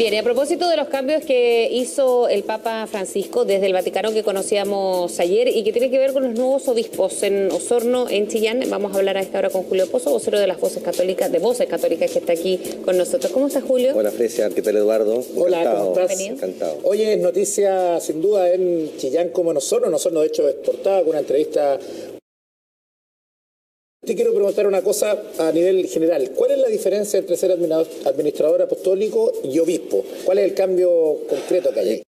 Bien, y a propósito de los cambios que hizo el Papa Francisco desde el Vaticano que conocíamos ayer y que tiene que ver con los nuevos obispos en Osorno, en Chillán, vamos a hablar a esta hora con Julio Pozo, vocero de las Voces Católicas, que está aquí con nosotros. ¿Cómo estás, Julio? Hola, Frecia. ¿Qué tal, Eduardo? Hola, encantado. ¿cómo estás? Encantado. Oye, noticia sin duda en Chillán como en Osorno. En Osorno, de hecho, es portada con una entrevista. Te quiero preguntar una cosa a nivel general. ¿Cuál es la diferencia entre ser administrador apostólico y obispo? ¿Cuál es el cambio concreto que hay ahí?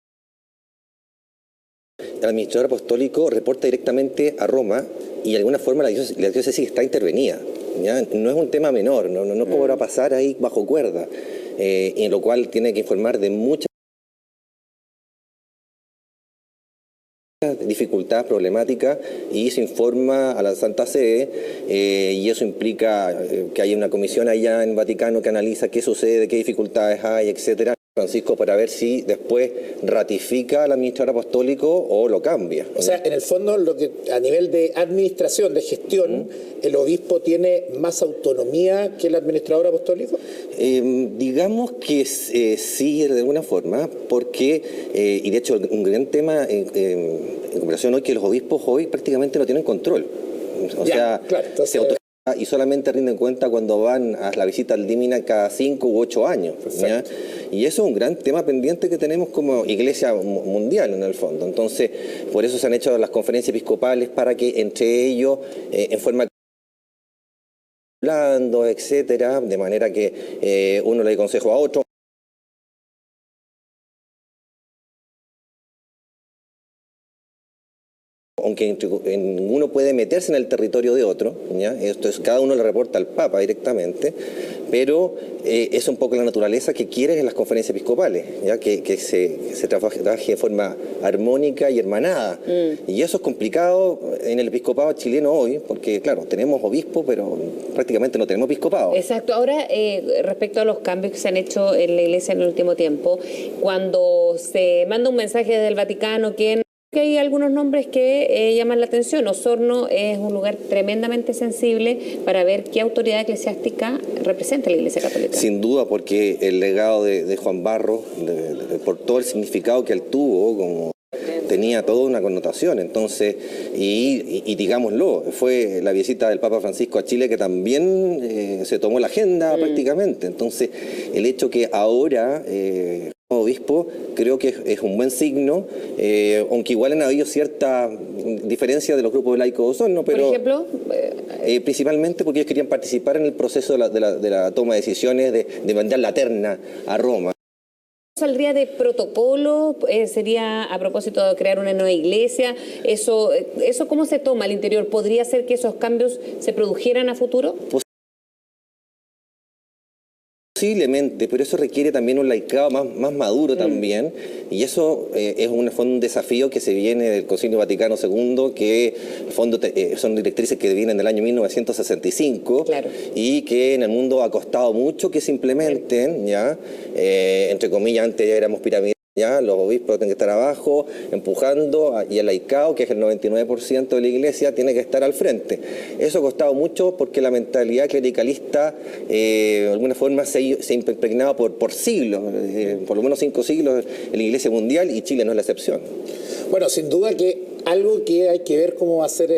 El administrador apostólico reporta directamente a Roma y de alguna forma la diócesis está intervenida. ¿Ya? No es un tema menor, no podrá pasar ahí bajo cuerda, y en lo cual tiene que informar de muchas dificultades problemáticas y se informa a la Santa Sede, y eso implica que haya una comisión allá en Vaticano que analiza qué sucede, qué dificultades hay, etcétera. Francisco, para ver si después ratifica al administrador apostólico o lo cambia. O sea, en el fondo, lo que a nivel de administración, de gestión, ¿el obispo tiene más autonomía que el administrador apostólico? Digamos que sí, de alguna forma, porque, y de hecho, un gran tema en comparación hoy, que los obispos hoy prácticamente no tienen control. O sea, claro, entonces, se autogestionan y solamente rinden cuenta cuando van a la visita al Dímina cada 5 u 8 años. ¿Ya? Y eso es un gran tema pendiente que tenemos como iglesia mundial en el fondo. Entonces, por eso se han hecho las conferencias episcopales para que entre ellos, en forma hablando, etcétera, de manera que uno le dé consejo a otro. Aunque ninguno puede meterse en el territorio de otro, ¿ya? Esto es, cada uno le reporta al Papa directamente, pero es un poco la naturaleza que quieren en las conferencias episcopales, ¿ya? Que se trabaje de forma armónica y hermanada. Y eso es complicado en el episcopado chileno hoy, porque claro, tenemos obispo, pero prácticamente no tenemos episcopado. Exacto. Ahora, respecto a los cambios que se han hecho en la iglesia en el último tiempo, cuando se manda un mensaje desde el Vaticano, que hay algunos nombres que llaman la atención. Osorno es un lugar tremendamente sensible para ver qué autoridad eclesiástica representa la Iglesia Católica. Sin duda, porque el legado de Juan Barros, por todo el significado que él tuvo, como tenía toda una connotación. Entonces, y digámoslo, fue la visita del Papa Francisco a Chile que también se tomó la agenda prácticamente. Entonces, el hecho que ahora obispo, creo que es un buen signo, aunque igual han habido cierta diferencia de los grupos laicos de Osorno, pero por ejemplo, principalmente porque ellos querían participar en el proceso de la toma de decisiones de mandar la terna a Roma. ¿Saldría de protocolo? ¿Sería a propósito de crear una nueva iglesia? ¿Eso cómo se toma al interior? ¿Podría ser que esos cambios se produjeran a futuro? Posiblemente, pero eso requiere también un laicado más maduro también, y eso es un desafío que se viene del Concilio Vaticano II, que en el fondo son directrices que vienen del año 1965, claro, y que en el mundo ha costado mucho que se implementen, ¿ya? Entre comillas, antes ya éramos piramidales. ¿Ya? Los obispos tienen que estar abajo, empujando, y el laicado, que es el 99% de la iglesia, tiene que estar al frente. Eso ha costado mucho porque la mentalidad clericalista, de alguna forma, se ha impregnado por siglos, por lo menos 5 siglos en la iglesia mundial, y Chile no es la excepción. Bueno, sin duda que algo que hay que ver cómo va a ser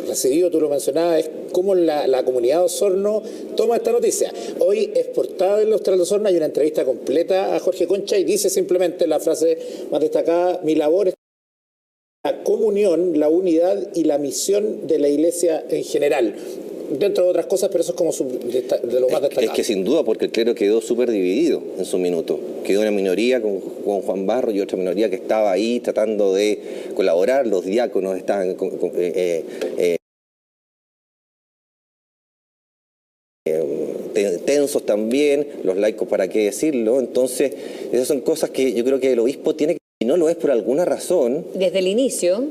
recibido, tú lo mencionabas, es cómo la comunidad de Osorno toma esta noticia. Hoy es portada en los Austral de Osorno, hay una entrevista completa a Jorge Concha y dice simplemente la frase más destacada: mi labor es la comunión, la unidad y la misión de la iglesia en general. Dentro de otras cosas, pero eso es como de lo más destacado. Es que sin duda, porque el clero quedó súper dividido en su minuto. Quedó una minoría con Juan Barros y otra minoría que estaba ahí tratando de colaborar. Los diáconos estaban tensos también, los laicos, para qué decirlo. Entonces, esas son cosas que yo creo que el obispo tiene que Si no lo es por alguna razón, Desde el inicio,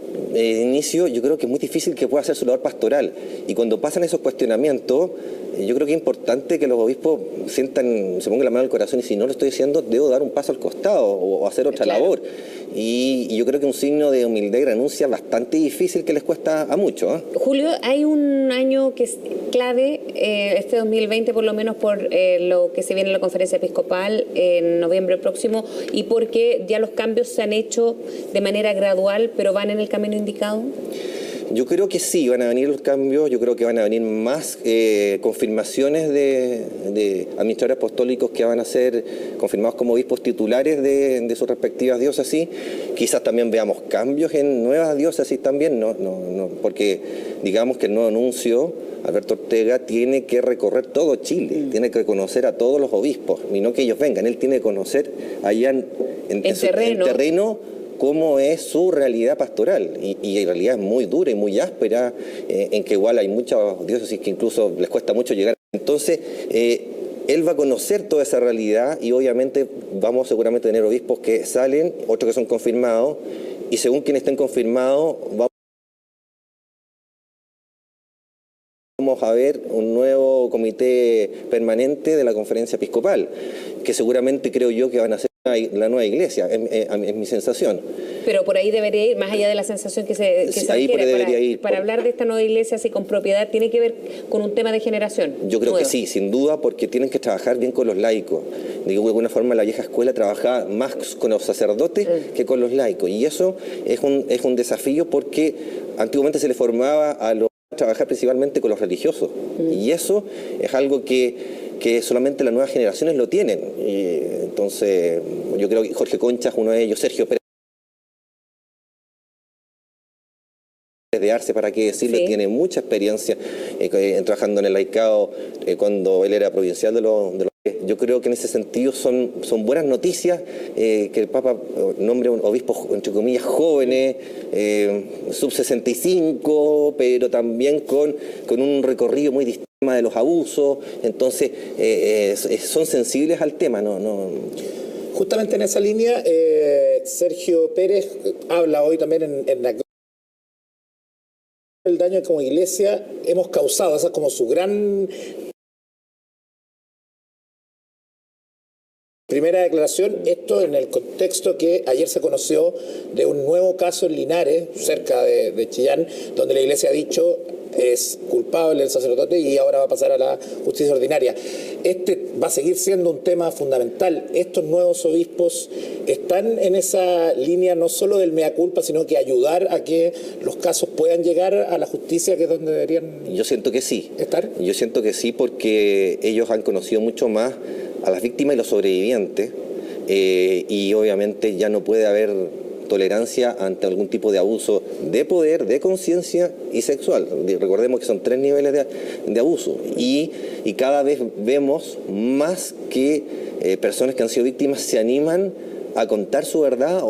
yo creo que es muy difícil que pueda ser su labor pastoral. Y cuando pasan esos cuestionamientos, yo creo que es importante que los obispos se pongan la mano al corazón y si no lo estoy diciendo, debo dar un paso al costado o hacer otra labor. Y yo creo que un signo de humildad y renuncia bastante difícil que les cuesta a muchos. Julio, hay un año que es clave, este 2020 por lo menos por lo que se viene en la conferencia episcopal en noviembre próximo y porque ya los cambios se han hecho de manera gradual, pero van en el camino indicado. Yo creo que sí, van a venir los cambios, yo creo que van a venir más confirmaciones de administradores apostólicos que van a ser confirmados como obispos titulares de sus respectivas diócesis. Quizás también veamos cambios en nuevas diócesis también, porque digamos que el nuevo nuncio, Alberto Ortega, tiene que recorrer todo Chile, tiene que conocer a todos los obispos, y no que ellos vengan, él tiene que conocer allá en terreno cómo es su realidad pastoral, y en realidad es muy dura y muy áspera, en que igual hay muchas diócesis que incluso les cuesta mucho llegar. Entonces, él va a conocer toda esa realidad y obviamente vamos seguramente a tener obispos que salen, otros que son confirmados, y según quienes estén confirmados, vamos a ver un nuevo comité permanente de la conferencia episcopal, que seguramente creo yo que van a ser la nueva iglesia, es mi sensación. Pero por ahí debería ir, más allá de la sensación que se requiere, para hablar de esta nueva iglesia así con propiedad, tiene que ver con un tema de generación. Yo creo que sí, sin duda, porque tienen que trabajar bien con los laicos. Digo, de alguna forma la vieja escuela trabajaba más con los sacerdotes que con los laicos, y eso es un desafío porque antiguamente se le formaba a los trabajar principalmente con los religiosos, y eso es algo que solamente las nuevas generaciones lo tienen. Y entonces yo creo que Jorge Concha es uno de ellos, Sergio Pérez de Arce, para qué decirlo, tiene mucha experiencia trabajando en el laicado cuando él era provincial de los. Yo creo que en ese sentido son buenas noticias que el Papa nombre obispos, entre comillas, jóvenes, sub-65, pero también con un recorrido muy distinto de los abusos. Entonces, son sensibles al tema, ¿no? Justamente en esa línea, Sergio Pérez habla hoy también en la el daño que como iglesia hemos causado, esa es como su gran primera declaración, esto en el contexto que ayer se conoció de un nuevo caso en Linares, cerca de Chillán, donde la iglesia ha dicho es culpable el sacerdote y ahora va a pasar a la justicia ordinaria. Este va a seguir siendo un tema fundamental. Estos nuevos obispos están en esa línea no solo del mea culpa, sino que ayudar a que los casos puedan llegar a la justicia, que es donde deberían. Yo siento que sí. ¿Estar? Yo siento que sí, porque ellos han conocido mucho más a las víctimas y los sobrevivientes, y obviamente ya no puede haber tolerancia ante algún tipo de abuso de poder, de conciencia y sexual. Recordemos que son 3 niveles de abuso, y cada vez vemos más que personas que han sido víctimas se animan a contar su verdad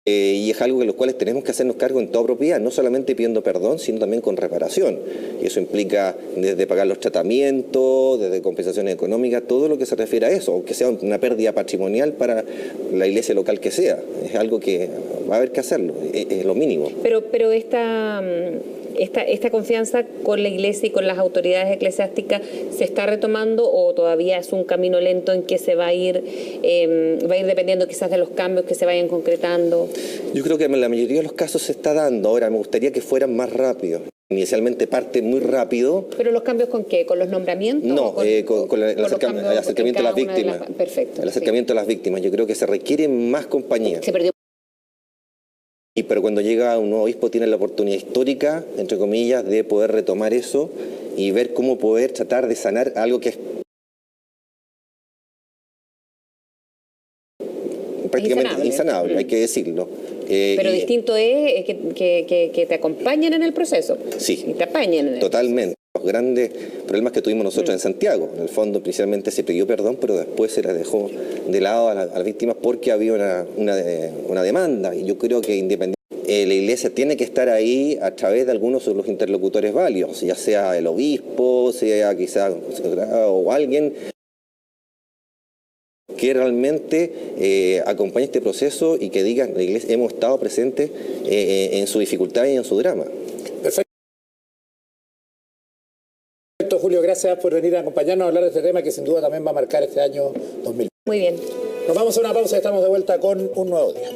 y es algo de los cuales tenemos que hacernos cargo en toda propiedad, no solamente pidiendo perdón, sino también con reparación. Y eso implica desde pagar los tratamientos, desde compensaciones económicas, todo lo que se refiere a eso, aunque sea una pérdida patrimonial para la iglesia local que sea. Es algo que va a haber que hacerlo, es lo mínimo. Pero esta confianza con la iglesia y con las autoridades eclesiásticas se está retomando, o todavía es un camino lento en que se va a ir dependiendo quizás de los cambios que se vayan concretando? Yo creo que en la mayoría de los casos se está dando. Ahora, me gustaría que fueran más rápidos. Inicialmente parte muy rápido. ¿Pero los cambios con qué? ¿Con los nombramientos? No, con el acercamiento a las víctimas. Perfecto. El acercamiento a las víctimas. Yo creo que se requiere más compañía. Se perdió. Pero cuando llega un nuevo obispo tiene la oportunidad histórica, entre comillas, de poder retomar eso y ver cómo poder tratar de sanar algo que es prácticamente insanable, hay que decirlo. Pero distinto es que te acompañen en el proceso. Sí, y te apañen en el totalmente. Los grandes problemas que tuvimos nosotros en Santiago. En el fondo, principalmente se pidió perdón, pero después se las dejó de lado a las víctimas porque había una demanda. Y yo creo que independientemente, la iglesia tiene que estar ahí a través de algunos de los interlocutores válidos, ya sea el obispo, sea quizás o alguien que realmente acompañe este proceso y que digan, la Iglesia, hemos estado presentes en su dificultad y en su drama. Perfecto, Julio, gracias por venir a acompañarnos a hablar de este tema que sin duda también va a marcar este año 2020. Muy bien. Nos vamos a una pausa y estamos de vuelta con un nuevo día.